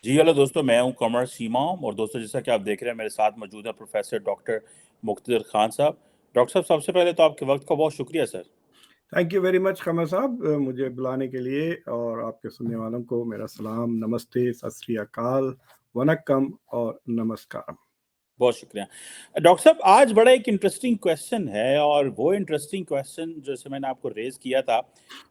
जी hello दोस्तों, मैं हूं कमर सीमा। और दोस्तों, जैसा कि आप देख रहे हैं, मेरे साथ मौजूद है प्रोफेसर डॉक्टर मुख्तदिर खान साहब। डॉक्टर साहब, सबसे पहले तो आपके वक्त का बहुत शुक्रिया sir. Thank you very much Qamar साहब, मुझे बुलाने के लिए। और आपके सुनने वालों को मेरा सलाम, नमस्ते, सत श्री अकाल, वनक्कम और नमस्कार। बहुत शुक्रिया। डॉक्टर साहब, आज बड़ा एक इंटरेस्टिंग क्वेश्चन है, और वो इंटरेस्टिंग क्वेश्चन जैसे मैंने आपको रेज किया था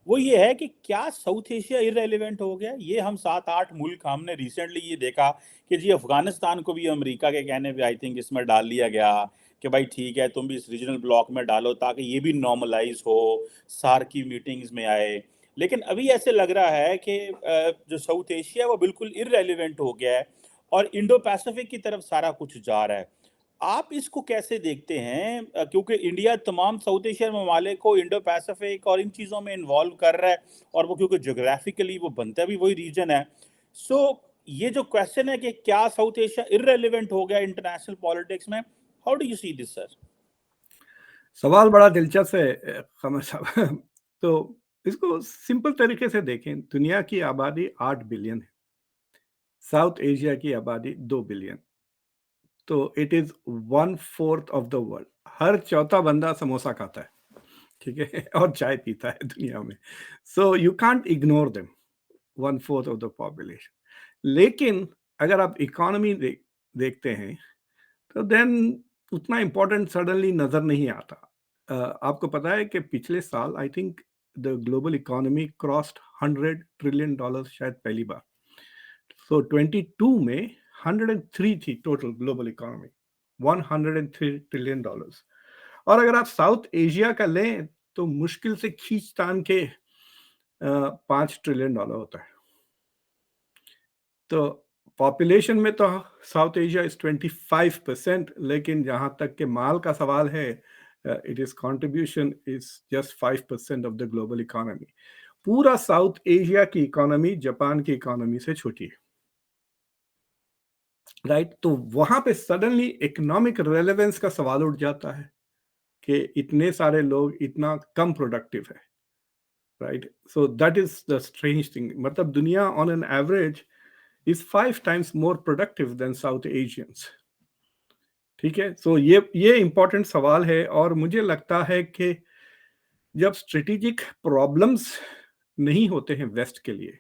वो ये है कि क्या साउथ एशिया इररेलेवेंट हो गया। ये हम 7-8 मुल्क हमने रिसेंटली ये देखा कि जी अफगानिस्तान को भी अमेरिका के कहने पे आई थिंक इसमें डाल लिया गया कि भाई ठीक है, तुम भी इस रीजनल ब्लॉक में डालो ताकि ये भी नॉर्मलाइज हो, सार की मीटिंग्स में आए। लेकिन अभी ऐसे लग रहा है कि जो साउथ एशिया है वो बिल्कुल इररेलेवेंट हो गया है और इंडो पैसिफिक की तरफ सारा कुछ जा रहा है। आप इसको कैसे देखते हैं? क्योंकि इंडिया तमाम साउथ एशियन ममालिक को इंडो पैसिफिक और इन चीज़ों में इन्वॉल्व कर रहा है, और वो क्योंकि जोग्राफिकली वो बनता भी वही रीजन है। सो ये जो क्वेश्चन है कि क्या साउथ एशिया इररेलेवेंट हो गया इंटरनेशनल पॉलिटिक्स में, how do you see this sir? सवाल बड़ा दिलचस्प है खमर साहब। तो इसको सिंपल तरीके से देखें, दुनिया की आबादी 8 बिलियन है, साउथ एशिया की आबादी 2 बिलियन। तो it is 1/4 of the world. हर चौथा बंदा समोसा खाता है, ठीक है, और चाय पीता है दुनिया में। So you can't ignore them, 1/4 of the population. लेकिन अगर आप इकोनॉमी देखते हैं, तो देन उतना इम्पोर्टेंट सडनली नजर नहीं आता। आपको पता है कि पिछले साल आई think the global economy crossed $100 trillion, शायद पहली बार। सो 22 में 103 थी टोटल ग्लोबल इकोनॉमी, $103 ट्रिलियन। और अगर आप साउथ एशिया का लें तो मुश्किल से खींच तान के $5 ट्रिलियन होता है। तो पॉपुलेशन में तो साउथ एशिया इज 25%, लेकिन जहां तक के माल का सवाल है, it is contribution is just 5% of the global economy. पूरा साउथ एशिया की इकोनॉमी जापान की इकोनॉमी से छोटी है, राइट? तो वहां पे सडनली इकोनॉमिक रेलेवेंस का सवाल उठ जाता है कि इतने सारे लोग इतना कम प्रोडक्टिव है, right? So that is the strange thing. मतलब दुनिया on an average is 5 times more productive than South Asians। ठीक है, सो ये इंपॉर्टेंट सवाल है। और मुझे लगता है कि जब स्ट्रेटेजिक प्रॉब्लम्स नहीं होते हैं वेस्ट के लिए,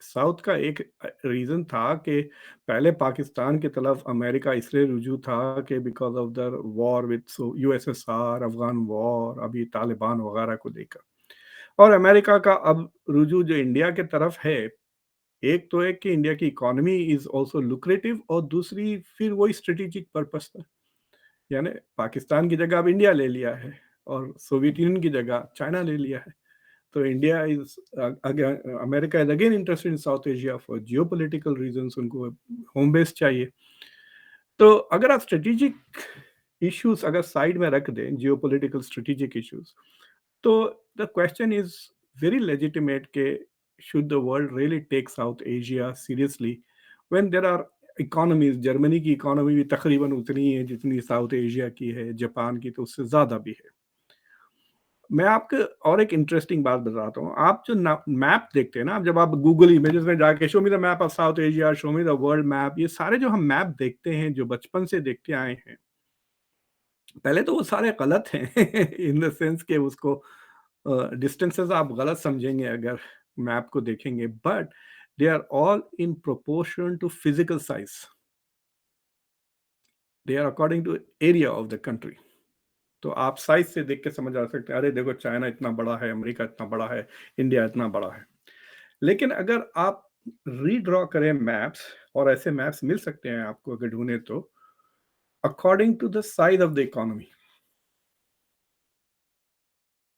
साउथ का एक रीजन था कि पहले पाकिस्तान की तरफ अमेरिका इसलिए रुजू था कि because of the war with USSR, Afghan war, अभी तालिबान वगैरह को लेकर। और अमेरिका का अब रुजू जो इंडिया के तरफ है, एक तो है कि इंडिया की इकोनॉमी इज आल्सो लुक्रेटिव, और दूसरी फिर वही स्ट्रेटेजिक पर्पस पर, यानी पाकिस्तान की जगह अब इंडिया ले लिया है और सोवियत यूनियन की जगह चाइना ले लिया है। तो India is again, America is again interested in south Asia for geopolitical reasons. उनको होम बेस चाहिए। तो अगर आप स्ट्रेटेजिक इश्यूज अगर साइड में रख दें, जियोपॉलिटिकल स्ट्रेटेजिक इश्यूज, तो the question is very legitimate के should the world really take South Asia seriously when there are economies? Germany की इकोनॉमी भी तकरीबन उतनी है जितनी साउथ एशिया की है, जापान की तो उससे ज़्यादा भी है। मैं आपको और एक इंटरेस्टिंग बात बताता हूँ। आप जो मैप देखते हैं ना, जब आप गूगल इमेजेस में जाके show me the map of south Asia, show me the world map, ये सारे जो हम मैप देखते हैं, जो बचपन से देखते आए हैं, पहले तो वो सारे गलत हैं इन द सेंस के उसको डिस्टेंसेस आप गलत समझेंगे अगर मैप को देखेंगे, but they are all in proportion to physical size. They are according to area of the country. तो आप साइज से देख के समझ आ सकते हैं, अरे देखो चाइना इतना बड़ा है, अमेरिका इतना बड़ा है, इंडिया इतना बड़ा है। लेकिन अगर आप रीड्रॉ करें मैप्स, और ऐसे मैप्स मिल सकते हैं आपको अगर ढूंढे तो, according to the size of the economy,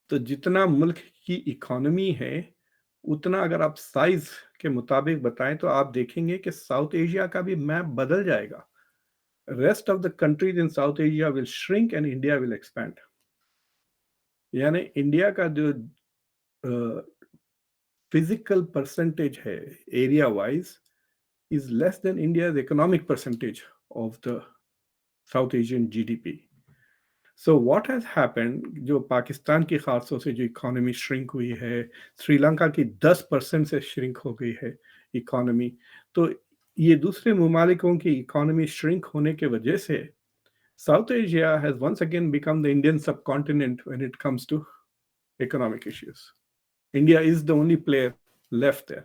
तो जितना मुल्क की इकोनॉमी है उतना अगर आप साइज के मुताबिक बताएं, तो आप देखेंगे कि साउथ एशिया का भी मैप बदल जाएगा। Rest of the countries in south Asia will shrink and India will expand. यानी इंडिया का जो फिजिकल परसेंटेज है area wise is less than India's economic percentage of the South Asian GDP. So what has happened, जो पाकिस्तान की खासतौर से जो economy shrink हुई है, श्रीलंका की 10% से श्रिंक हो गई है इकोनॉमी। तो ये दूसरे ममालिकों की इकोनॉमी श्रिंक होने के वजह से South Asia has once again become the Indian subcontinent when it comes to economic issues. India is the only player left there.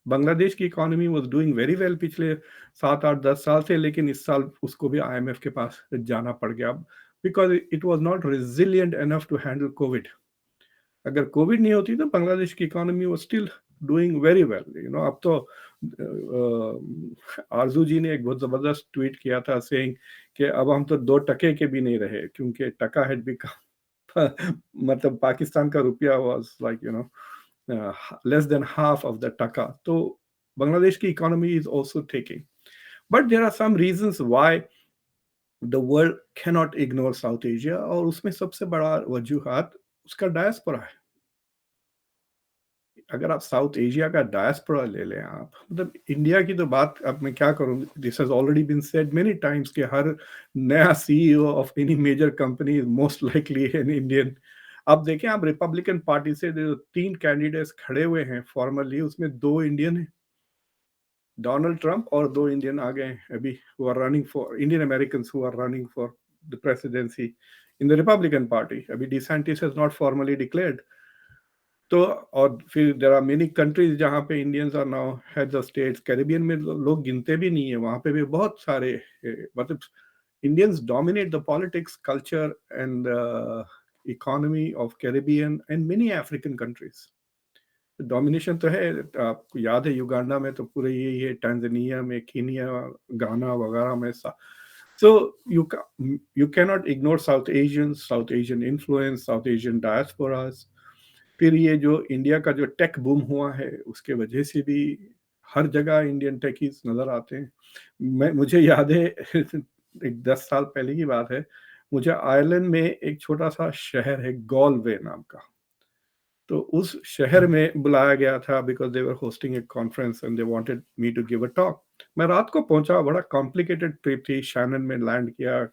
Bangladesh की economy was doing very well पिछले 7 8 10 साल से, लेकिन इस साल उसको भी आईएमएफ के पास जाना पड़ गया because it was not resilient enough to handle Covid. अगर कोविड नहीं होती तो बांग्लादेश की economy was still doing very well. अब तो आरजू जी ने एक बहुत जबरदस्त ट्वीट किया था सेइंग कि अब हम तो 2 टके के भी नहीं रहे, क्योंकि टका हैड बिकम मतलब पाकिस्तान का रुपया was like less than half of the taka. So Bangladesh ki economy is also taking. But there are some reasons why the world cannot ignore South Asia, और उसमें सबसे बड़ा वजूहात उसका डायस्पोरा है. अगर आप साउथ एशिया का डायस्पोरा ले लें, आप मतलब इंडिया की तो बात अब मैं क्या करूं, this has already been said many times कि हर नया CEO of any major company is most likely an Indian. अब देखें, आप रिपब्लिकन पार्टी से जो 3 कैंडिडेट्स खड़े हुए हैं फॉर्मली, उसमें 2 इंडियन हैं, डोनाल्ड ट्रंप, और 2 इंडियन आ गए हैं अभी who are running for Indian Americans who are running for the presidency in the Republican party. अभी DeSantis has not formally declared. तो और फिर देयर आर मेनी कंट्रीज जहाँ पे Indians are now heads of states. Caribbean में लोग गिनते भी नहीं है, वहाँ पे भी बहुत सारे मतलब Indians dominate the politics, culture and economy of Caribbean and many African countries. Domination तो है. आपको याद है युगांडा में तो पूरे यही है, टांजानिया में, कीनिया, गाना वगैरह में. So you cannot ignore South Asians, South Asian influence, South Asian diasporas. फिर ये जो इंडिया का जो टेक बूम हुआ है उसके वजह से भी हर जगह इंडियन टेकीज नजर आते हैं. मुझे याद है एक 10 साल पहले की बात है, मुझे आयरलैंड में एक छोटा सा शहर है गॉलवे नाम का, तो उस शहर में बुलाया गया था because they were hosting a conference and they wanted me to give a talk. मैं रात को पहुंचा, बड़ा कॉम्प्लिकेटेड ट्रिप थी. शैनन में लैंड किया,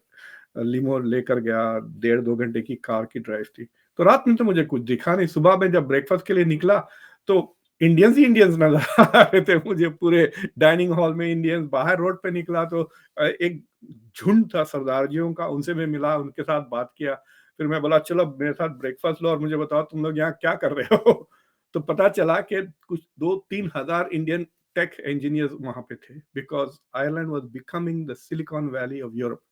लिमो लेकर गया, 1.5-2 घंटे की कार की ड्राइव थी. तो रात में तो मुझे कुछ दिखा नहीं. सुबह में जब ब्रेकफास्ट के लिए निकला तो इंडियंस ही इंडियंस नजर आ रहे थे मुझे पूरे डाइनिंग हॉल में. इंडियंस बाहर रोड पे निकला तो एक झुंड था सरदारजियों का, उनसे मैं मिला, उनके साथ बात किया. फिर मैं बोला चलो मेरे साथ ब्रेकफास्ट लो और मुझे बताओ तुम लोग यहाँ क्या कर रहे हो. तो पता चला कि कुछ 2-3 हजार इंडियन टेक इंजीनियर्स वहां पे थे because Ireland was becoming the silicon valley of Europe.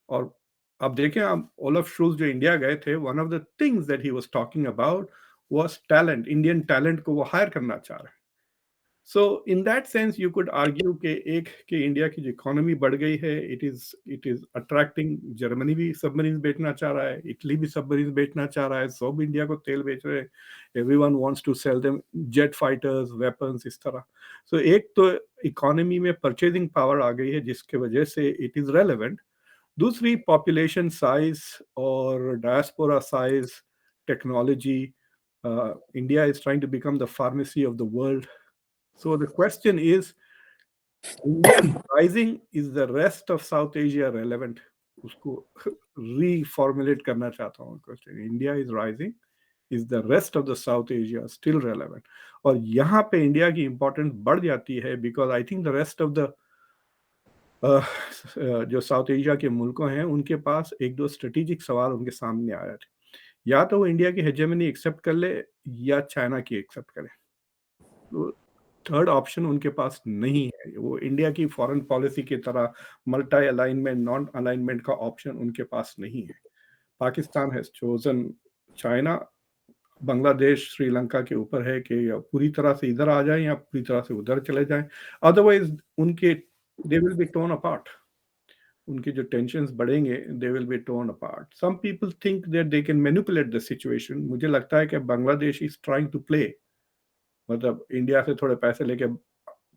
और अब देखें, आप ओलफ शूज जो इंडिया गए थे, one of the things that he was talking about was talent. Indian talent को वो हायर करना चाह रहे हैं. So in that sense you could argue कि इंडिया की जो इकोनॉमी बढ़ गई है, इट इज अट्रैक्टिंग. जर्मनी भी सबमरीन बेचना चाह रहा है, इटली भी सबमरीन बेचना चाह रहा है, सब इंडिया को तेल बेच रहे हैं. Everyone wants to sell them jet fighters, weapons, इस तरह. सो एक तो इकोनॉमी में परचेजिंग पावर आ गई है जिसके वजह से इट इज रेलेवेंट. दूसरी पॉपुलेशन साइज और diaspora size, technology. India is trying to become the pharmacy of the world. So the question is, India rising, is the rest of South Asia relevant? उसको reformulate करना चाहता हूँ question. India is rising, is the rest of the South Asia still relevant? और यहाँ पे India की importance बढ़ जाती है because I think the rest of the जो साउथ एशिया के मुल्कों हैं उनके पास 1-2 स्ट्रेटेजिक सवाल उनके सामने आ रहे थे. या तो वो इंडिया की हेजेमनी एक्सेप्ट कर ले या चाइना की एक्सेप्ट करे. तो थर्ड ऑप्शन उनके पास नहीं है. वो इंडिया की फॉरेन पॉलिसी की तरह मल्टी अलाइनमेंट, नॉन अलाइनमेंट का ऑप्शन उनके पास नहीं है. Pakistan has chosen China. Bangladesh, Sri Lanka के ऊपर है कि या पूरी तरह से इधर आ जाएं या पूरी तरह से उधर चले जाएं. अदरवाइज उनके they will be torn apart. उनके जो टेंशंस बढ़ेंगे, they will be torn apart. Some people think that they can manipulate the situation. मुझे लगता है कि Bangladesh is trying to play, मतलब इंडिया से थोड़े पैसे लेके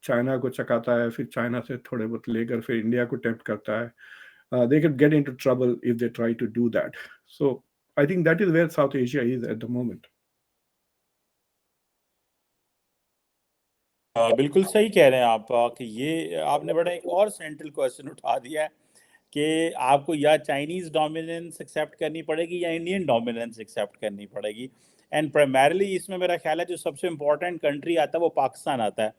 चाइना को चकाता है, फिर चाइना से थोड़े बहुत लेकर फिर इंडिया को टेम्प्ट करता है. They could get into trouble if they try to do that. So I think that is where South Asia is at the moment. बिल्कुल सही कह रहे हैं आप कि ये आपने बड़ा एक और सेंट्रल क्वेश्चन उठा दिया है कि आपको या चाइनीज डोमिनेंस एक्सेप्ट करनी पड़ेगी या इंडियन डोमिनेंस एक्सेप्ट करनी पड़ेगी. एंड प्राइमरीली इसमें मेरा ख्याल है जो सबसे इम्पोर्टेंट कंट्री आता है वो पाकिस्तान आता है.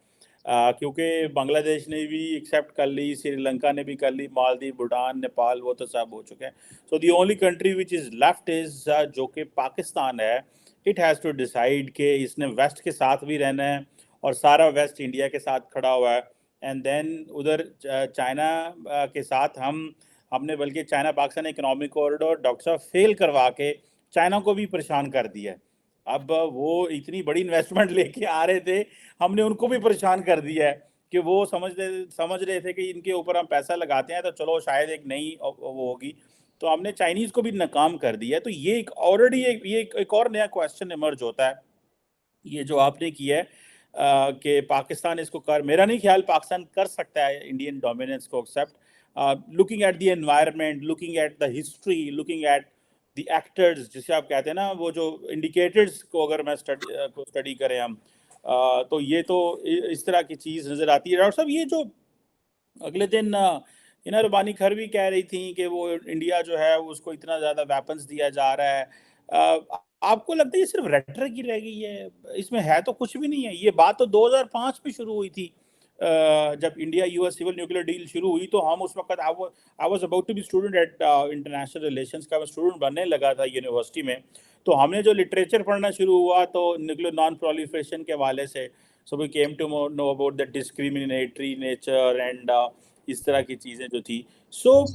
क्योंकि बांग्लादेश ने भी एक्सेप्ट कर ली, श्रीलंका ने भी कर ली, मालदीव, भूटान, नेपाल, वो तो सब हो चुके हैं। So the only country which is left is जो कि पाकिस्तान है। इट हैज़ टू डिसाइड कि इसने वेस्ट के साथ भी रहना है और सारा वेस्ट इंडिया के साथ खड़ा हुआ है, एंड देन उधर चाइना के साथ हमने बल्कि China Pakistan economic corridor doctor साहब फेल करवा के चाइना को भी परेशान कर दिया है। अब वो इतनी बड़ी इन्वेस्टमेंट लेके आ रहे थे, हमने उनको भी परेशान कर दिया है कि वो समझ रहे थे कि इनके ऊपर हम पैसा लगाते हैं तो चलो शायद एक नई वो होगी, तो हमने चाइनीज़ को भी नाकाम कर दिया है। तो ये एक ऑलरेडी एक और नया क्वेश्चन इमर्ज होता है, ये जो आपने किया है कि पाकिस्तान इसको कर, मेरा नहीं ख्याल पाकिस्तान कर सकता है इंडियन डोमिनेंस को accept, looking at the environment, looking at the history, looking at the actors, जिसे आप कहते हैं ना, वो जो इंडिकेटर्स को अगर मैं स्टडी करें हम, तो ये तो इस तरह की चीज़ नज़र आती है। डॉक्टर साहब, ये जो अगले दिन इना रुबानी खर भी कह रही थी कि वो इंडिया जो है उसको इतना ज़्यादा वेपन्स दिया जा रहा है, आपको लगता है ये सिर्फ रेटरिक ही रह गई है, इसमें है तो कुछ भी नहीं है? ये बात तो 2005 में शुरू हुई थी, जब India US civil nuclear deal शुरू हुई, तो हम उस वक्त I was about to be student at international relations का, मैं स्टूडेंट बनने लगा था यूनिवर्सिटी में। तो हमने जो लिटरेचर पढ़ना शुरू हुआ तो न्यूक्लियर नॉन प्रोलिफरेशन के हवाले से, so we came to know about the discriminatory nature and इस तरह की चीज़ें जो थी। सो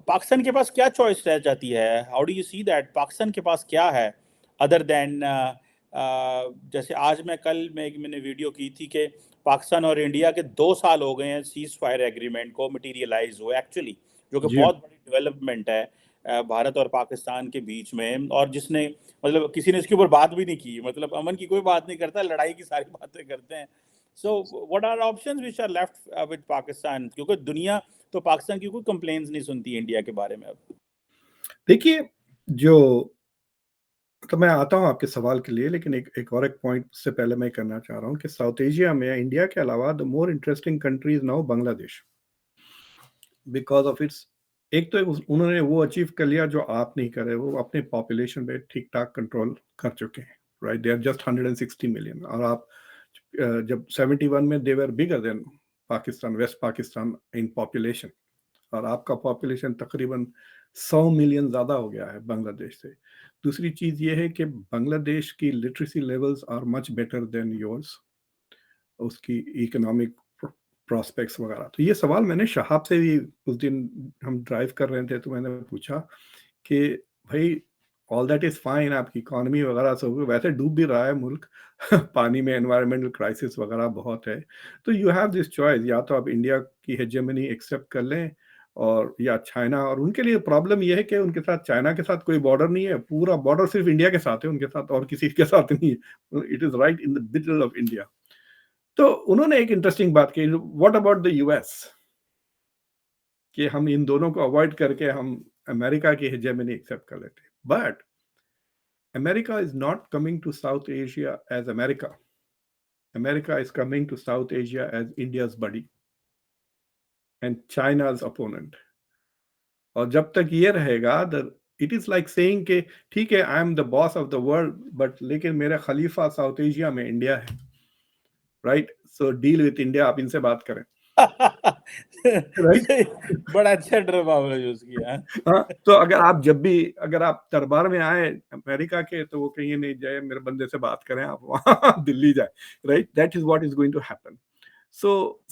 पाकिस्तान के पास क्या चॉइस रह जाती है? How do you see that Pakistan के पास क्या है अदर देन जैसे आज मैंने वीडियो की थी कि पाकिस्तान और इंडिया के 2 साल हो गए हैं सीज़ फायर एग्रीमेंट को मटीरियलाइज़ हुए एक्चुअली, जो कि जी बहुत बड़ी डेवलपमेंट है भारत और पाकिस्तान के बीच में, और जिसने मतलब किसी ने इसके ऊपर बात भी नहीं की, मतलब अमन की कोई बात नहीं करता, लड़ाई की सारी बातें करते हैं। So what are options which are left with Pakistan, क्योंकि दुनिया तो पाकिस्तान की कोई कंप्लेंट्स नहीं सुनती इंडिया के बारे में अब। देखिए, जो तो मैं आता हूँ आपके सवाल के लिए, लेकिन एक और एक पॉइंट से पहले मैं करना चाह रहा हूँ कि साउथ एशिया में इंडिया के अलावा the more interesting country is now Bangladesh, because of its, एक तो उन्होंने वो अचीव कर लिया जो आप नहीं करे, वो अपने पॉपुलेशन पे ठीक ठाक कंट्रोल कर चुके हैं, right? They are just 160 million, और आप जब 71 में they were bigger than Pakistan, west Pakistan in population, और आपका पॉपुलेशन तकरीबन 100 मिलियन ज़्यादा हो गया है बांग्लादेश से। दूसरी चीज़ ये है कि बांग्लादेश की literacy levels are much better than yours, उसकी इकोनॉमिक प्रॉस्पेक्ट्स वगैरह। तो ये सवाल मैंने शहाब से भी उस दिन हम ड्राइव कर रहे थे, तो मैंने पूछा कि भाई ऑल दैट इज़ फाइन, आपकी इकोनॉमी वगैरह सब वैसे डूब भी रहा है मुल्क पानी में, एनवायरमेंटल क्राइसिस वगैरह बहुत है, तो यू हैव दिस चॉइस, या तो आप इंडिया की हेजेमनी एक्सेप्ट कर लें और या चाइना, और उनके लिए प्रॉब्लम ये है कि उनके साथ, चाइना के साथ कोई बॉर्डर नहीं है, पूरा बॉर्डर सिर्फ इंडिया के साथ है, उनके साथ और किसी के साथ नहीं है, it is right in the middle of India. तो उन्होंने एक इंटरेस्टिंग बात की, व्हाट अबाउट द यूएस, कि हम इन दोनों को अवॉइड करके हम अमेरिका की हेजेमनी एक्सेप्ट कर लेते हैं। But America is not coming to South Asia as America, America is coming to South Asia as India's buddy and China's opponent. और जब तक ये रहेगा, the it is like saying कि ठीक है, I am the boss of the world, but लेकिन मेरा खलीफा साउथ एशिया में इंडिया है, right? So deal with India, आप इनसे बात करें, राइट? बड़ा अच्छा ड्रामा आपने यूज किया है। हाँ, तो अगर आप दरबार में आए अमेरिका के, तो वो कहिए नहीं जाए, मेरे बंदे से बात करें, आप वहाँ दिल्ली जाए, right? That is what is going to happen. So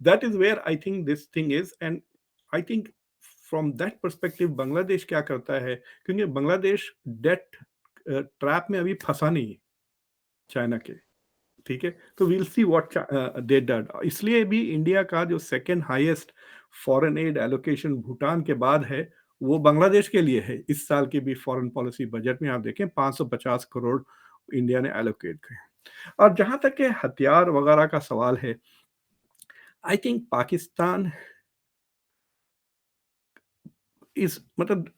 that is where I think this thing is, and I think from that perspective Bangladesh क्या करता है, क्योंकि बांग्लादेश डेट ट्रैप में अभी फंसा नहीं है चाइना के, ठीक है? तो वील सी व्हाट दे डड। इसलिए भी इंडिया का जो second highest foreign add allocation Bhutan के बाद है, वो बांग्लादेश के लिए है। इस साल की भी फॉरेन पॉलिसी बजट में आप देखें 550 करोड़ इंडिया ने एलोकेट किए। और जहां तक के हथियार वगैरह का सवाल है, आई थिंक पाकिस्तान इस मतलब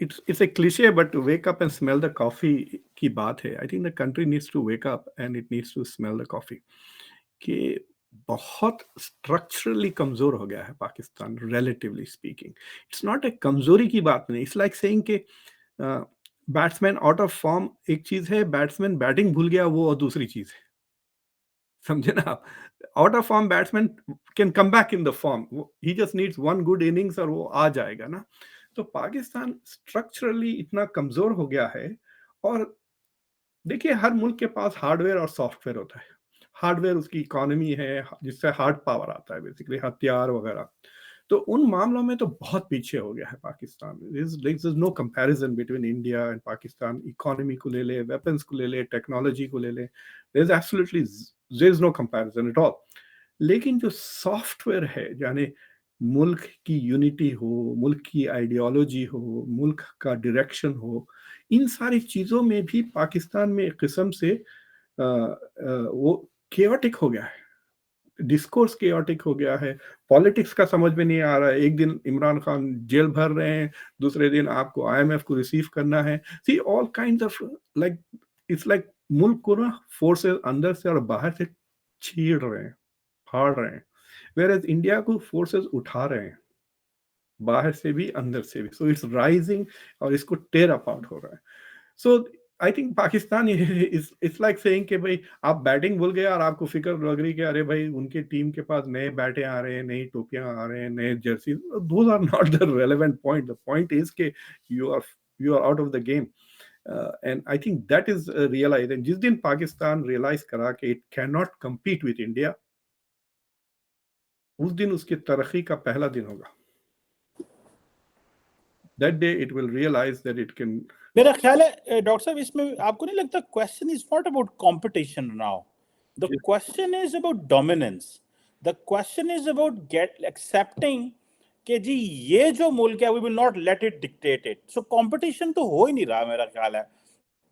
it's a cliche, but wake up and smell the coffee की बात है। I think the country needs to wake up and it needs to smell the coffee, कि बहुत स्ट्रक्चरली कमजोर हो गया है Pakistan, relatively speaking. It's not a कमजोरी की बात नहीं, इट्स लाइक सेइंग कि बैट्समैन आउट ऑफ फॉर्म एक चीज है, बैट्समैन बैटिंग भूल गया वो और दूसरी चीज है, समझे ना आप? Out of form batsman can come back in the form, he just needs one good innings और वो आ जाएगा ना। तो पाकिस्तान स्ट्रक्चरली इतना कमजोर हो गया है। और देखिए, हर मुल्क के पास हार्डवेयर और सॉफ्टवेयर होता है। हार्डवेयर उसकी इकोनॉमी है, जिससे हार्ड पावर आता है, बेसिकली हथियार वगैरह। तो उन मामलों में तो बहुत पीछे हो गया है Pakistan. This is no comparison between India and Pakistan. Economy को ले ले, वेपन्स को ले ले, टेक्नोलॉजी को ले ले, there is absolutely there is no comparison at all. लेकिन जो सॉफ्टवेयर है, यानी मुल्क की यूनिटी हो, मुल्क की आइडियोलॉजी हो, मुल्क का डायरेक्शन हो, इन सारी चीज़ों में भी पाकिस्तान में एक किस्म से वो केओटिक हो गया है। डिस्कोर्स केओटिक हो गया है। पॉलिटिक्स का समझ में नहीं आ रहा है। एक दिन इमरान खान जेल भर रहे हैं, दूसरे दिन आपको आईएमएफ को रिसीव करना है। See all kind of, like it's like मुल्क को ना फोर्सेस अंदर से और बाहर से छीड़ रहे हैं, फाड़ रहे हैं। वेयर इंडिया को फोर्सेस उठा रहे हैं, बाहर से भी अंदर से भी। सो इट्स राइजिंग और इसको टेयर अपार्ट हो रहा है। So I think Pakistan it's like saying कि भाई आप बैटिंग भूल गए और आपको फिक्र लग रही कि अरे भाई उनकी टीम के पास नए बैटे आ रहे हैं, नई टोपियां आ रहे हैं, नए jersey. Those are not the relevant point. The point is कि you are out of the game. And I think that is realise. जिस दिन पाकिस्तान रियलाइज करा कि it can not compete with India, उस दिन उसकी तरक्की का पहला दिन होगा। That day it will realize that it can. मेरा ख्याल है डॉक्टर साहब, इसमें आपको नहीं लगता question is not about competition now, the question is about dominance, the question is about get accepting कि जी ये जो मुल्क है we will not let it dictate it. So competition तो हो ही नहीं रहा मेरा ख्याल है।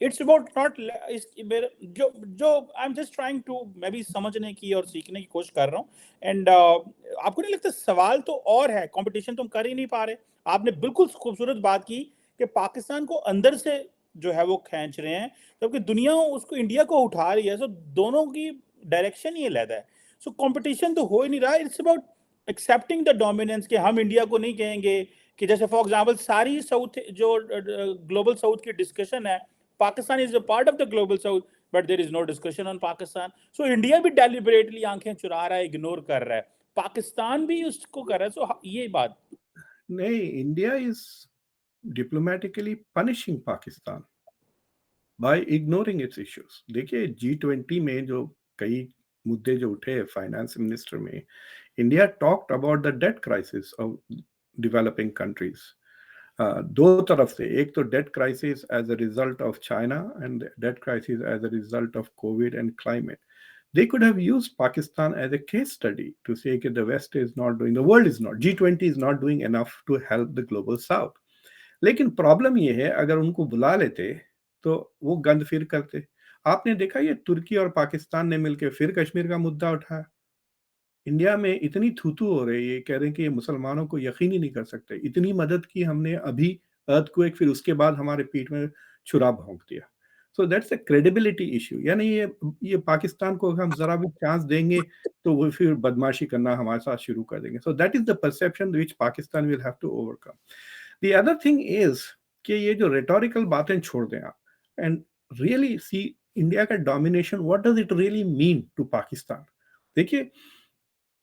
इट्स अबाउट नॉट जो जो I am just trying to मैं भी समझने की और सीखने की कोशिश कर रहा हूँ। एंड आपको नहीं लगता सवाल तो और है, कंपटीशन तो हम कर ही नहीं पा रहे। आपने बिल्कुल खूबसूरत बात की कि पाकिस्तान को अंदर से जो है वो खींच रहे हैं, जबकि दुनिया उसको इंडिया को उठा रही है। सो दोनों की डायरेक्शन ये अलग है। सो कंपटीशन तो हो ही नहीं रहा। It's about accepting the dominance कि हम इंडिया को नहीं कहेंगे कि जैसे फॉर एग्जांपल सारी साउथ जो ग्लोबल साउथ की डिस्कशन है, Pakistan is a part of the global south, but there is no discussion on Pakistan. So India भी deliberately आंखें चुरा रहा है, इग्नोर कर रहा है, पाकिस्तान भी उसको कर रहा है। So ये बात नहीं, India is diplomatically punishing Pakistan by ignoring its issues. देखिए, G20 में जो कई मुद्दे जो उठे फाइनेंस मिनिस्टर में, India talked about the debt crisis of developing countries. दो तरफ से, एक तो debt crisis as a result of China and debt crisis as a result of Covid and climate. They could have used Pakistan as a case study to say that the West is not doing, the world is not, G20 is not doing enough to help the global South. लेकिन problem ये है, अगर उनको बुला लेते तो वो गंद फिर करते। आपने देखा ये तुर्की और पाकिस्तान ने मिलकर फिर कश्मीर का मुद्दा उठाया। इंडिया में इतनी थू-थू हो रही है, कह रहे हैं कि ये मुसलमानों को यकीन ही नहीं कर सकते। इतनी मदद की हमने अभी अर्थक्वेक, फिर उसके बाद हमारे पीठ में छुरा भोंक दिया। So that's a credibility issue. यानी ये पाकिस्तान को हम ज़रा भी चांस देंगे तो वो फिर बदमाशी करना हमारे साथ शुरू कर देंगे। So that is the perception which Pakistan will have to overcome. The other thing is कि ये जो रेटोरिकल बातें छोड़ दें आप एंड रियली सी इंडिया का domination, what does it really mean to Pakistan? देखिए,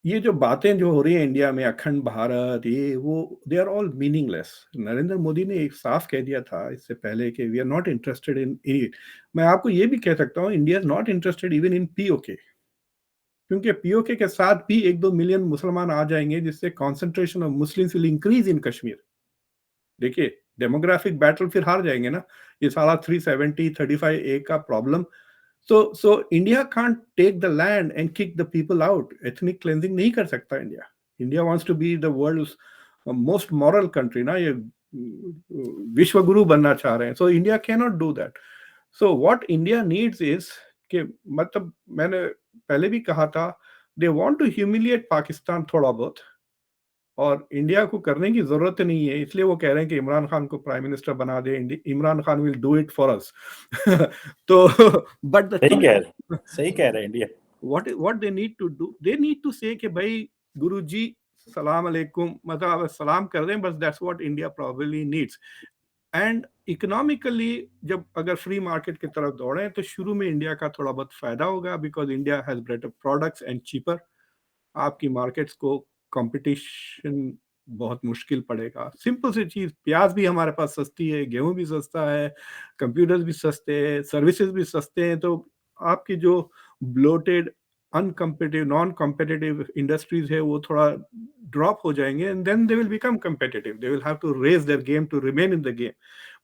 ये जो बातें जो हो रही है इंडिया में, अखंड भारत, ये वो, they are all meaningless. Narendra Modi ने एक साफ कह दिया था इससे पहले कि we are not interested in it. मैं आपको ये भी कह सकता हूँ, India is not interested even in POK, क्योंकि पीओके के साथ भी 1-2 मिलियन मुसलमान आ जाएंगे, जिससे concentration of Muslims will increase in Kashmir. देखिए, डेमोग्राफिक बैटल फिर हार जाएंगे ना, ये साला 370-35A का problem. So India can't take the land and kick the people out. Ethnic cleansing नहीं कर सकता India. India wants to be the world's most moral country ना, ये विश्व गुरु बनना चाह रहे हैं। So India cannot do that. So what India needs is कि, मतलब मैंने पहले भी कहा था, they want to humiliate Pakistan थोड़ा बहुत, और इंडिया को करने की जरूरत नहीं है। इसलिए वो कह रहे हैं कि इमरान खान को प्राइम मिनिस्टर बना दे, Imran Khan will do it for us. तो बट द सही कह रहे हैं India. what they need to do, they need to say कि भाई गुरुजी सलाम अलैकुम, मतलब आप सलाम कर दें बस। that's what India probably needs. And economically जब अगर फ्री मार्केट की तरफ दौड़े तो शुरू में इंडिया का थोड़ा बहुत फायदा होगा, because India has better products and cheaper. आपकी मार्केट्स को कंपटीशन बहुत मुश्किल पड़ेगा। सिंपल सी चीज, प्याज भी हमारे पास सस्ती है, गेहूं भी सस्ता है, कंप्यूटर्स भी सस्ते हैं, सर्विसेज भी सस्ते हैं। तो आपकी जो bloated uncompetitive non competitive industries है वो थोड़ा ड्रॉप हो जाएंगे, and then they will become competitive, they will have to raise their game to remain in the game.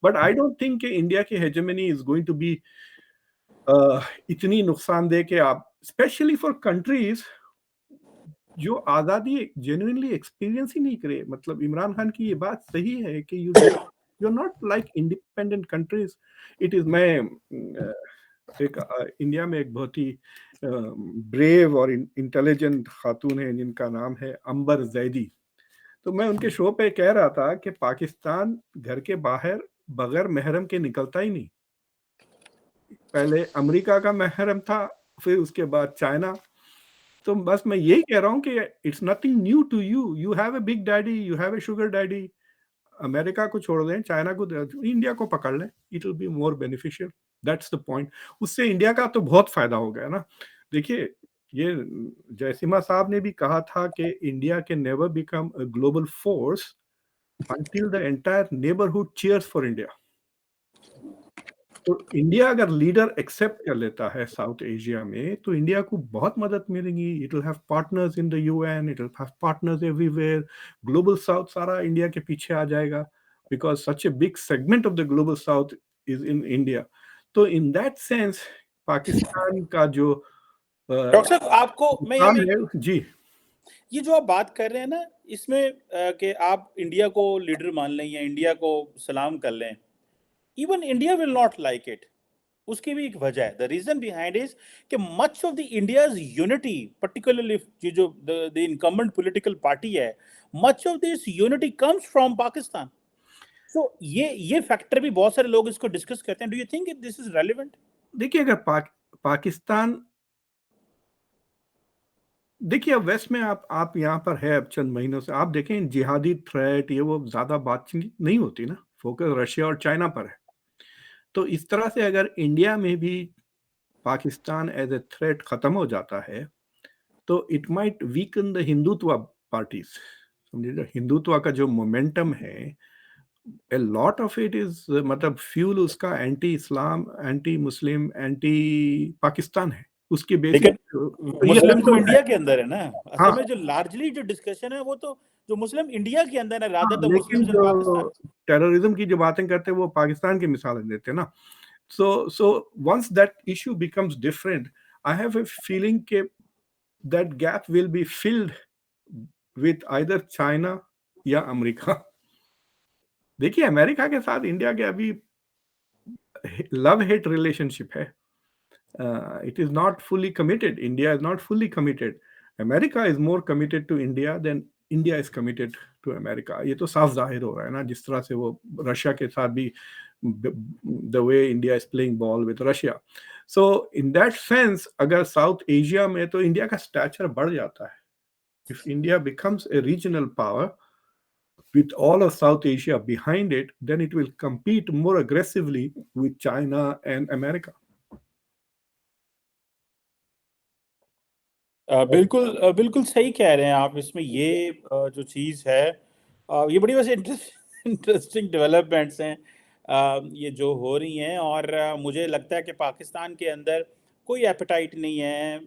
But I don't think कि इंडिया की hegemony is going to be इतनी नुकसानदेह कि आप, स्पेशली फॉर कंट्रीज जो आजादी genuinely experience ही नहीं करे। मतलब इमरान खान की ये बात सही है कि you are not like independent countries. It is, मैं एक इंडिया में एक बहुत ही ब्रेव और इंटेलिजेंट खातून है जिनका नाम है अंबर जैदी। तो मैं उनके शो पे कह रहा था कि पाकिस्तान घर के बाहर बगैर महरम के निकलता ही नहीं। पहले अमेरिका का महरम था, फिर उसके बाद चाइना। तो बस मैं यही कह रहा हूँ कि it's nothing new to you, you have a big daddy, you have a sugar daddy. America को छोड़ दें, चाइना को, इंडिया को पकड़ लें, it will be more beneficial. That's the point. उससे इंडिया का तो बहुत फायदा हो गया ना। देखिए, ये जयसीमा साहब ने भी कहा था कि India can never become a global force until the entire neighborhood cheers for India. तो इंडिया अगर लीडर एक्सेप्ट कर लेता है साउथ एशिया में, तो इंडिया को बहुत मदद मिलेगी। It will have partners in the UN, it will have partners everywhere. Global south सारा इंडिया के पीछे आ जाएगा, because such a big segment of the global south is in India. तो इन दैट सेंस पाकिस्तान का जो डॉक्टर साहब, आपको मैं यहाँ काम पे है जी, ये जो आप बात कर रहे हैं ना, इसमें कि आप इंडिया को लीडर मान लें या इंडिया को सलाम कर लें, even India will not like it. उसकी भी एक वजह है। द रीजन बिहाइंड इज कि much of the India's unity, particularly जो द इनकम्बेंट पॉलिटिकल पार्टी है, much of this unity comes from Pakistan. So ये फैक्टर भी बहुत सारे लोग इसको डिस्कस करते हैं। Do you think this is relevant? देखिए अगर पाकिस्तान, देखिए अब वेस्ट में आप यहाँ पर है अब चंद महीनों से, आप देखें जिहादी थ्रेट ये वो ज्यादा बातचीत नहीं होती ना, फोकस रशिया और चाइना पर है। तो इस तरह से अगर इंडिया में भी पाकिस्तान एज ए थ्रेट खत्म हो जाता है, तो it might weaken the Hindutva parties. समझिए, हिंदुत्व का जो मोमेंटम है, a lot of it is, मतलब फ्यूल उसका एंटी इस्लाम, एंटी मुस्लिम, एंटी पाकिस्तान है, उसके बेसिस। लेकिन तो ये मुस्लिम तो तो है। इंडिया के अंदर है ना। हाँ, असल में जो लार्जली जो डिस्कशन है वो तो जो मुस्लिम इंडिया के अंदर है, हाँ, रादर द लेकिन मुस्लिम्स इन जो पाकिस्तान। टेररिज्म की जो बातें करते हैं वो पाकिस्तान की मिसालें देते हैं ना। so once that issue becomes different, I have a feeling कि that gap will be filled with either China या अमेरिका। देखिए अमेरिका के साथ इंडिया के अभी लव हेट रिलेशनशिप है। It is not fully committed. India is not fully committed. America is more committed to India than India is committed to America. ये तो साफ जाहिर हो रहा है ना, जिस तरह से वो रशिया के साथ भी, the way India is playing ball with Russia. So in that sense, अगर साउथ एशिया में तो इंडिया का स्टैचर बढ़ जाता है। If India becomes a regional power with all of South Asia behind it, then it will compete more aggressively with China and America. बिल्कुल सही कह रहे हैं आप। इसमें ये जो चीज़ है, ये बड़ी वैसे इंटरेस्टिंग डेवलपमेंट्स हैं ये जो हो रही हैं। और मुझे लगता है कि पाकिस्तान के अंदर कोई एपेटाइट नहीं है,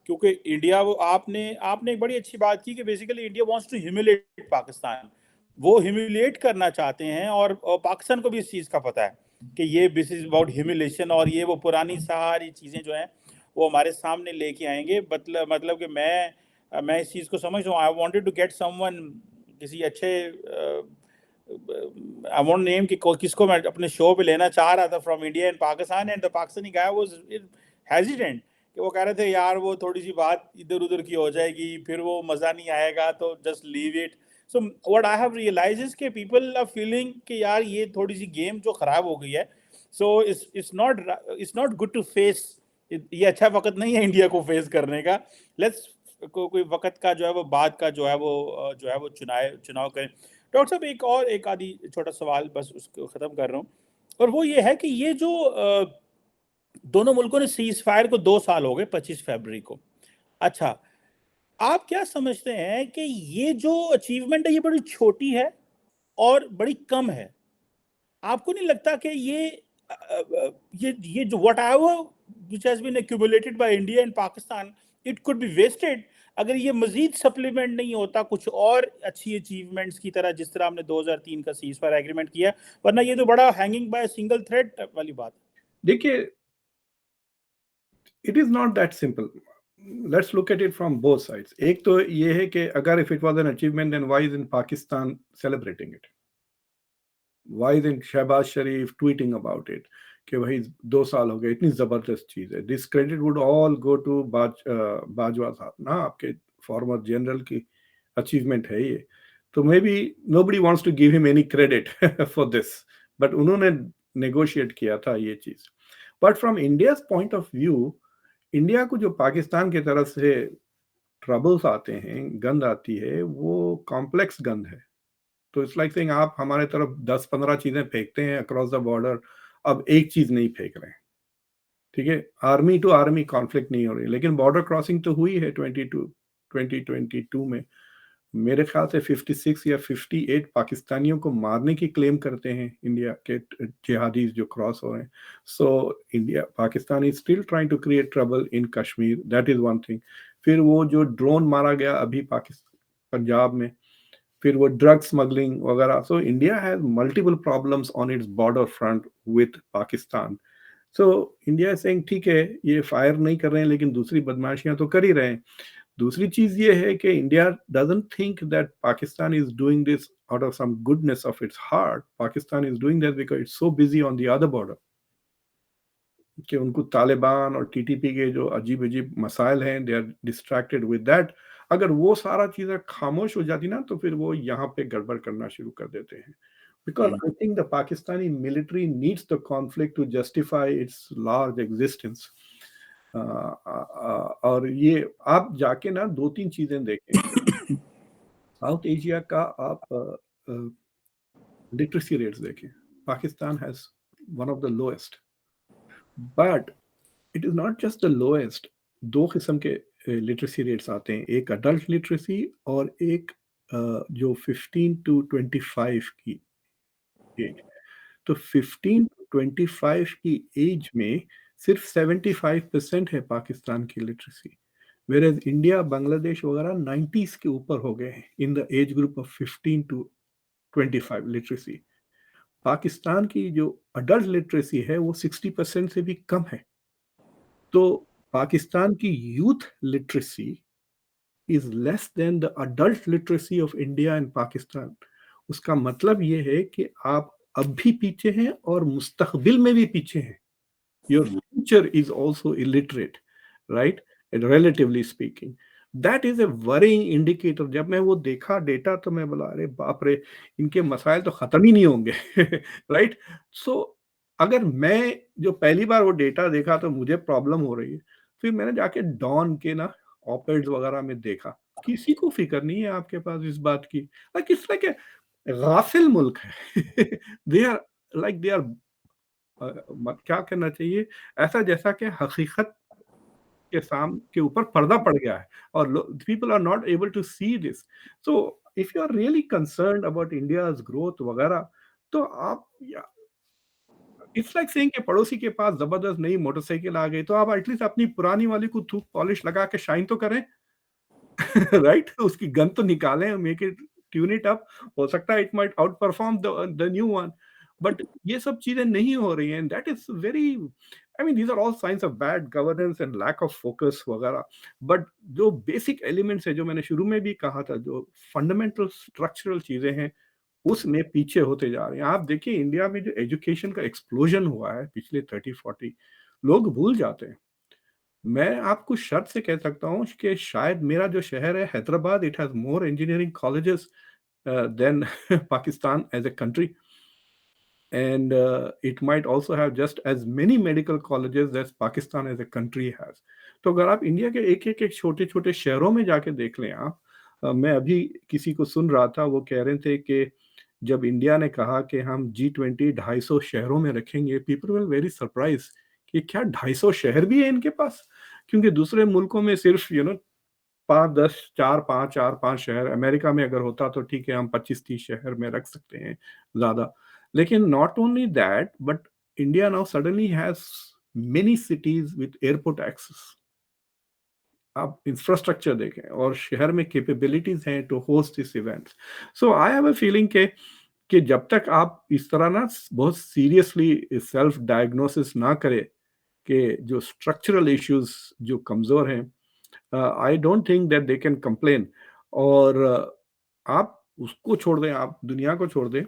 क्योंकि इंडिया, वो आपने आपने एक बड़ी अच्छी बात की कि basically India wants to humiliate Pakistan. वो ह्यूमिलेट करना चाहते हैं, और पाकिस्तान को भी इस चीज़ का पता है कि ये दिस इज अबाउट ह्यूमिलेशन, और ये वो पुरानी सारी चीज़ें जो हैं वो हमारे सामने लेके आएंगे। मतलब कि मैं इस चीज़ को समझ रहा हूँ। I wanted to get someone, किसी अच्छे, आई वांट नेम कि किसको मैं अपने शो पे लेना चाह रहा था from India and Pakistan, and the Pakistani guy was hesitant कि वो कह रहे थे यार वो थोड़ी सी बात इधर उधर की हो जाएगी, फिर वो मज़ा नहीं आएगा, तो just leave it. So what I have realized is कि पीपल आर फीलिंग कि यार ये थोड़ी सी गेम जो खराब हो गई है। So it's not good to face. ये अच्छा वक्त नहीं है इंडिया को फेस करने का। लेट्स कोई वक्त का जो है वो, बाद का जो है वो चुनाव करें। डॉक्टर साहब एक आधी छोटा सवाल बस उसको खत्म कर रहा हूँ, और वो ये है कि ये जो दोनों मुल्कों ने सीज फायर को 2 साल हो गए 25 फरवरी को। अच्छा, आप क्या समझते हैं कि ये जो अचीवमेंट है ये बड़ी छोटी है और बड़ी कम है? आपको नहीं लगता कि ये जो whatever which has been accumulated by India and Pakistan, it could be wasted अगर ये मजीद सप्लीमेंट नहीं होता कुछ और अच्छी अचीवमेंट्स की तरह, जिस तरह हमने 2003 का सीज फायर एग्रीमेंट किया, वरना ये तो बड़ा हैंगिंग बाय सिंगल थ्रेड वाली बात है। देखिए, it is not that simple. Let's look at it from both sides. एक तो ये है कि अगर if it was an achievement then why is in Pakistan celebrating it? Why is in Shahbaz Sharif tweeting about it कि भाई 2 साल हो गए, इतनी जबरदस्त चीज है। This credit would all go to Bajwa sahab ना, आपके फॉर्मर जनरल की अचीवमेंट है ये। तो maybe nobody wants to give him any credit for this, but उन्होंने नेगोशिएट किया था ये चीज। But from India's point of view, India को जो पाकिस्तान की तरफ से ट्रबल्स आते हैं, गंद आती है, वो कॉम्प्लेक्स गंद है। तो इट्स लाइक सेइंग आप हमारे तरफ 10-15 चीजें फेंकते हैं अक्रॉस द बॉर्डर, अब एक चीज नहीं फेंक रहे हैं, ठीक है? आर्मी टू आर्मी कॉन्फ्लिक्ट नहीं हो रही, लेकिन बॉर्डर क्रॉसिंग तो हुई है 2022 में। मेरे ख्याल से 56 या 58 पाकिस्तानियों को मारने की क्लेम करते हैं इंडिया के जिहादीज जो क्रॉस हो रहे हैं। So India Pakistan is still trying to create trouble in Kashmir, that is one thing. फिर वो जो ड्रोन मारा गया अभी पाकिस्तान पंजाब में, फिर वो ड्रग स्मगलिंग वगैरह। So India has multiple problems on its border front with Pakistan. So India saying ठीक है, ये फायर नहीं कर रहे हैं लेकिन दूसरी बदमाशियां तो कर ही रहे हैं। दूसरी चीज ये है कि India doesn't think that Pakistan is doing this out of some goodness of its heart. Pakistan is doing this because it's so busy on the other border कि उनको तालिबान और टीटीपी के जो अजीब अजीब मसाइल हैं, they are distracted with that. अगर वो सारा चीजें खामोश हो जाती ना, तो फिर वो यहाँ पे गड़बड़ करना शुरू कर देते हैं। Because I think the Pakistani military needs the conflict to justify its large existence. और ये आप जाके ना 2-3 चीजें देखें। साउथ एशिया का आप लिटरेसी रेट्स देखें, Pakistan has one of the lowest, but it is not just the lowest. दो किस्म के लिटरेसी रेट्स आते हैं, एक अडल्ट लिटरेसी और एक जो 15 टू 25 की एज। तो 15 टू 25 की एज में सिर्फ 75% है पाकिस्तान की लिटरेसी, वेयर इंडिया बांग्लादेश वगैरह 90s के ऊपर हो गए हैं in the age group of 15 to 25 literacy. Pakistan की जो अडल्ट लिटरेसी है वो 60% से भी कम है। तो पाकिस्तान की youth literacy is less than the adult literacy of India and Pakistan. उसका मतलब ये है कि आप अब भी पीछे हैं और मुस्तकबिल में भी पीछे हैं। Your future is also illiterate, right, relatively speaking. That is a worrying indicator. जब मैं वो देखा डेटा तो मैं बोला अरे बाप रे, इनके मसाइल तो खत्म ही नहीं होंगे। राइट। सो अगर मैं जो पहली बार वो डेटा देखा तो मुझे प्रॉब्लम हो रही है, फिर मैंने जाके डॉन के ना ऑपेड्स वगैरह में देखा, किसी को फिक्र नहीं है आपके पास इस बात की। लाइक इट्स लाइक गाफिल मुल्क है। They are like they are क्या कहना चाहिए, ऐसा जैसा कि हकीकत के ऊपर पर्दा पड़ गया है और people are not able to see this. So if you are really concerned about India's growth वगैरह, तो आप इट्स लाइक सेइंग कि पड़ोसी के पास जबरदस्त नई मोटरसाइकिल आ गई तो आप एटलीस्ट अपनी पुरानी वाली को थूक पॉलिश लगा के शाइन तो करें। राइट। उसकी गन तो निकालें, make it, tune it up. हो सकता है it might outperform the new one, but ये सब चीजें नहीं हो रही हैं। That is very, I mean these are all science of bad governance and lack of focus वगैरह। बट जो बेसिक एलिमेंट्स है, जो मैंने शुरू में भी कहा था, जो फंडामेंटल स्ट्रक्चरल चीजें हैं, उसमें पीछे होते जा रहे हैं। आप देखिए इंडिया में जो एजुकेशन का एक्सप्लोजन हुआ है पिछले 30-40, लोग भूल जाते हैं। मैं आपको शर्त से कह सकता हूँ कि शायद मेरा जो शहर है Hyderabad, it has more engineering colleges than Pakistan as a country, and it might also have just as many medical colleges as Pakistan as a country has. तो अगर आप इंडिया के एक छोटे छोटे शहरों में जाके देख लें आप, मैं अभी किसी को सुन रहा था, वो कह रहे थे कि जब इंडिया ने कहा कि हम G20 250 शहरों में रखेंगे, पीपल वर वेरी सरप्राइज कि क्या 250 शहर भी है इनके पास, क्योंकि दूसरे मुल्कों में सिर्फ 5-10 4-5 शहर, अमेरिका में अगर होता तो ठीक है, हम 25-30 शहर में रख सकते हैं ज्यादा। लेकिन not only that, but India now suddenly has many cities with airport access. आप इंफ्रास्ट्रक्चर देखें और शहर में कैपेबिलिटीज हैं to host this events. So I have a feeling कि जब तक आप इस तरह ना बहुत सीरियसली सेल्फ डायग्नोसिस ना करें कि जो स्ट्रक्चरल इश्यूज जो कमजोर हैं, आई don't think that they can complain. और आप उसको छोड़ दें, आप दुनिया को छोड़ दें,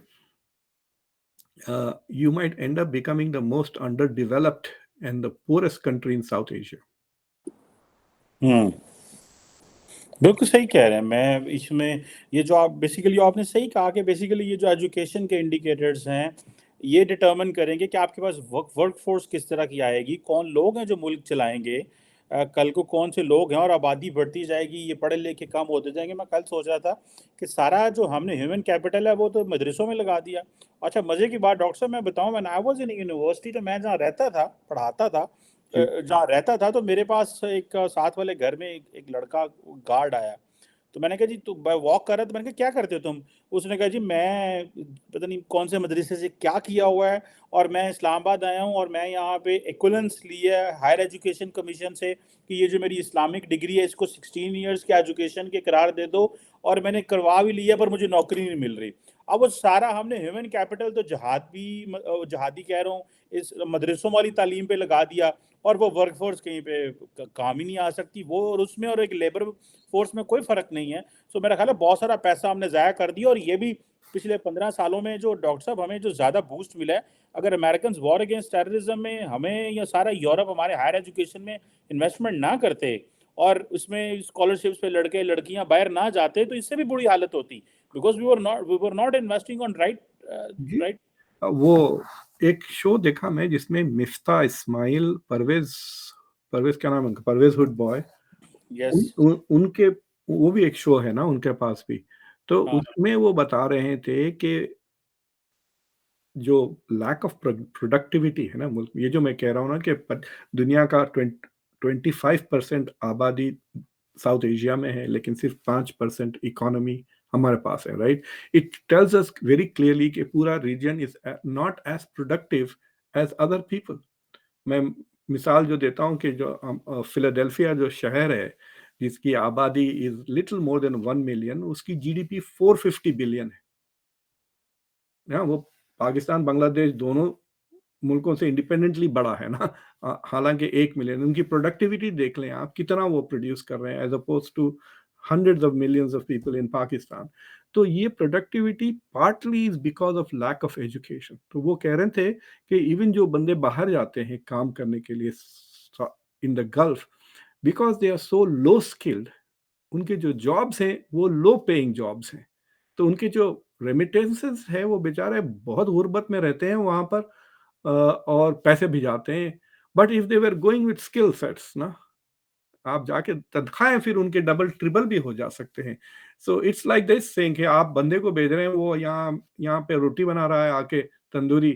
you might end up becoming the most underdeveloped and the poorest country in South Asia. बिल्कुल सही कह रहे हैं। मैं इसमें ये जो आप बेसिकली आपने सही कहा कि बेसिकली ये जो एजुकेशन के इंडिकेटर्स हैं, ये डिटरमिन करेंगे कि आपके पास वर्कफोर्स किस तरह की आएगी, कौन लोग हैं जो मुल्क चलाएंगे, कल को कौन से लोग हैं, और आबादी बढ़ती जाएगी, ये पढ़े लिखे कम होते जाएंगे। मैं कल सोच रहा था कि सारा जो हमने ह्यूमन कैपिटल है वो तो मदरसों में लगा दिया। अच्छा, मज़े की बात डॉक्टर साहब मैं बताऊं, मैं आई वाज इन यूनिवर्सिटी, तो मैं जहाँ रहता था, पढ़ाता था, जहाँ रहता था, तो मेरे पास एक साथ वाले घर में एक लड़का गार्ड आया। तो मैंने कहा जी तू वॉक कर रहा है, तो मैंने कहा क्या करते हो तुम? उसने कहा जी मैं पता नहीं कौन से मदरसे से क्या किया हुआ है, और मैं इस्लामाबाद आया हूँ, और मैं यहाँ पे एक्विवेलेंस लिया है हायर एजुकेशन कमीशन से कि ये जो मेरी इस्लामिक डिग्री है इसको 16 ईयर्स के एजुकेशन के करार दे दो, और मैंने करवा भी लिया पर मुझे नौकरी नहीं मिल रही। अब वो सारा हमने ह्यूमन कैपिटल तो जहादी कह रहा हूँ, इस मदरसों वाली तालीम पे लगा दिया, और वो वर्कफोर्स कहीं पे काम ही नहीं आ सकती वो, और उसमें और एक लेबर फोर्स में कोई फर्क नहीं है। सो मेरा ख्याल है बहुत सारा पैसा हमने ज़ाया कर दिया, और ये भी पिछले 15 सालों में जो डॉक्टर साहब हमें जो ज़्यादा बूस्ट मिला है, अगर अमेरिकन वॉर अगेंस्ट टेररिज्म में हमें या सारा यूरोप हमारे हायर एजुकेशन में इन्वेस्टमेंट ना करते, और उसमें स्कॉलरशिप्स पे लड़के लड़कियां बाहर ना जाते, तो इससे भी बुरी हालत होती, because we were not investing on right जी, राइट। वो एक शो देखा मैं जिसमें मिफ्ता इस्माइल, परवेज परवेज क्या नाम है उनका, परवेज हुड बॉय, यस। उनके वो भी एक शो है ना उनके पास भी। तो हाँ। उसमें वो बता रहे थे कि जो लैक ऑफ प्रोडक्टिविटी है ना मुल्क में, ये जो मैं कह रहा हूँ ना कि दुनिया का 25% आबादी साउथ एशिया में है, लेकिन सिर्फ 5% इकोनॉमी हमारे पास है, right. It tells us very clearly कि पूरा region is not as productive as other people. मैं मिसाल जो देता हूँ कि जो फिलाडेल्फिया जो शहर है जिसकी आबादी is little more than 1 million, उसकी जीडीपी 450 बिलियन है। वो पाकिस्तान बांग्लादेश दोनों मुल्कों से इंडिपेंडेंटली बड़ा है ना। हालांकि 1 मिलियन, उनकी प्रोडक्टिविटी देख लें आप, कितना वो प्रोड्यूस कर रहे हैं as oppose to hundreds of millions of people in Pakistan. तो ये productivity partly is because of lack of education. तो वो कह रहे थे कि इवन जो बंदे बाहर जाते हैं काम करने के लिए in the Gulf, because they are so low skilled, उनके जो जॉब्स हैं वो लो पेइंग जॉब्स हैं, तो उनके जो रेमिटेंसेस है वो बेचारे बहुत गुर्बत में रहते हैं वहां पर, और पैसे भी जाते हैं। But if they were going with skill sets ना, आप जाके तनख्वाहें फिर उनके डबल ट्रिपल भी हो जा सकते हैं। So it's like this saying कि आप बंदे को भेज रहे हैं, वो यहाँ यहाँ पे रोटी बना रहा है आके तंदूरी,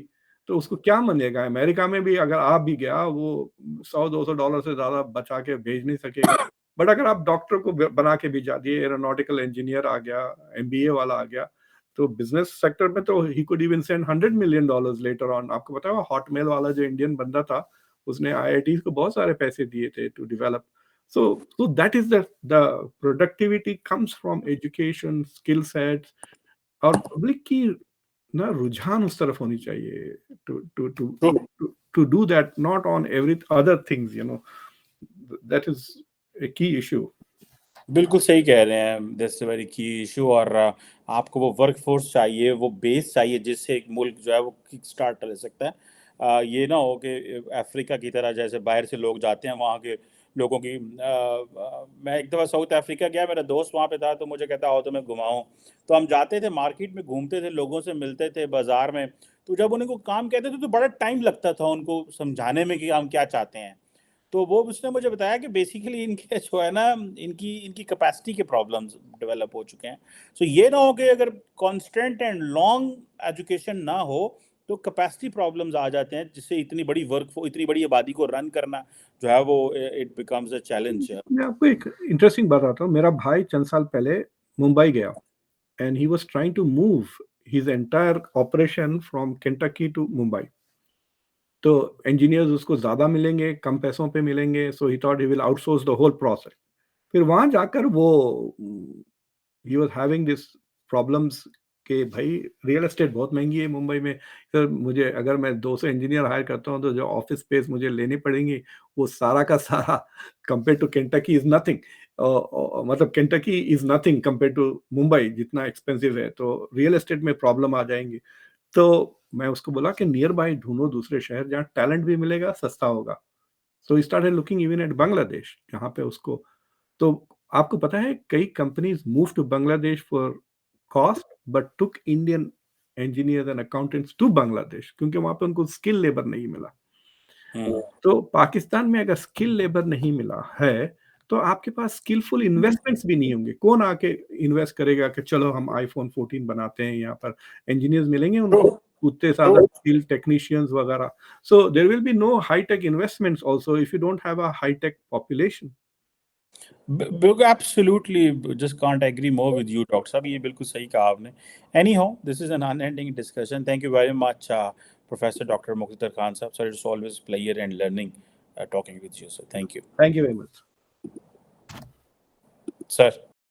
तो उसको क्या मिलेगा? अमेरिका में भी अगर आप भी गया, वो $100-200 से ज्यादा बचा के भेज नहीं सकेगा। बट अगर आप डॉक्टर को बना के भी जा दिए, एरोनॉटिकल इंजीनियर आ गया, एमबीए वाला आ गया, तो बिजनेस सेक्टर में तो he could even send $100 million later on. आपको पता है हॉटमेल वाला जो इंडियन बंदा था, उसने आईआईटी को बहुत सारे पैसे दिए थे to develop. So that is the productivity comes from education, skill sets, और पब्लिक की ना रुझान उस तरफ होनी चाहिए to to to तो to to do that, not on every other things, that is a key issue. बिल्कुल सही कह रहे हैं, दैट्स अ वेरी की इशू। और आपको वो वर्कफोर्स चाहिए, वो बेस चाहिए जिससे एक मुल्क जो है वो किक स्टार्ट रह सकता है। ये ना हो कि अफ्रीका की तरह जैसे बाहर से लोग जाते हैं वहाँ के लोगों की। मैं एक दफ़ा साउथ अफ्रीका गया, मेरा दोस्त वहाँ पे था, तो मुझे कहता हो तो मैं घुमाऊँ। तो हम जाते थे मार्केट में, घूमते थे, लोगों से मिलते थे बाज़ार में। तो जब उनको काम कहते थे तो बड़ा टाइम लगता था उनको समझाने में कि हम क्या चाहते हैं। तो वो उसने मुझे बताया कि बेसिकली इनके जो है ना इनकी कैपेसिटी के प्रॉब्लम्स डेवलप हो चुके हैं। सो ये ना हो कि अगर कांस्टेंट एंड लॉन्ग एजुकेशन ना हो तो कैपेसिटी प्रॉब्लम्स आ जाते हैं, जिससे इतनी बड़ी आबादी को रन करना जो है वो इट बिकम्स अ चैलेंज। मैं आपको एक इंटरेस्टिंग बात बताता हूँ। मेरा भाई चंद साल पहले मुंबई गया and he was trying to move his entire operation from Kentucky to Mumbai. तो इंजीनियर्स उसको ज़्यादा मिलेंगे, कम पैसों पे मिलेंगे, so he thought he will outsource the whole process. फिर वहाँ जाकर वो he was having this problems कि भाई रियल एस्टेट बहुत महंगी है मुंबई में। सर मुझे अगर मैं 200 इंजीनियर हायर करता हूँ तो जो ऑफिस स्पेस मुझे लेनी पड़ेंगी वो सारा का सारा compare to Kentucky is nothing. मतलब Kentucky is nothing compare to Mumbai जितना एक्सपेंसिव है, तो रियल एस्टेट में प्रॉब्लम आ जाएंगी। तो मैं उसको बोला कि नियर बाय ढूंढो दूसरे शहर जहाँ टैलेंट भी मिलेगा, सस्ता होगा। So he started looking even at Bangladesh, जहाँ पे उसको, तो आपको पता है कई companies move to Bangladesh for cost but took Indian engineers and accountants to Bangladesh क्योंकि वहां पे उनको स्किल लेबर नहीं मिला। तो पाकिस्तान में अगर स्किल लेबर नहीं मिला है तो आपके पास स्किलफुल इन्वेस्टमेंट्स भी नहीं होंगे। कौन आके इन्वेस्ट करेगा कि चलो हम आईफोन 14 बनाते हैं, यहाँ पर इंजीनियर्स मिलेंगे उनको उतने सारे स्किल टेक्नीशियंस वगैरह। So there will be no high tech investments also if you don't have a high tech population. Absolutely just can't agree more with you doctor साहब, ये बिल्कुल सही कहा आपने। Anyhow this is an unending discussion. Thank you very much professor doctor Mukhtar Khan साहब। Sir it's always pleasure and learning talking with you sir. Thank you thank you very much sir.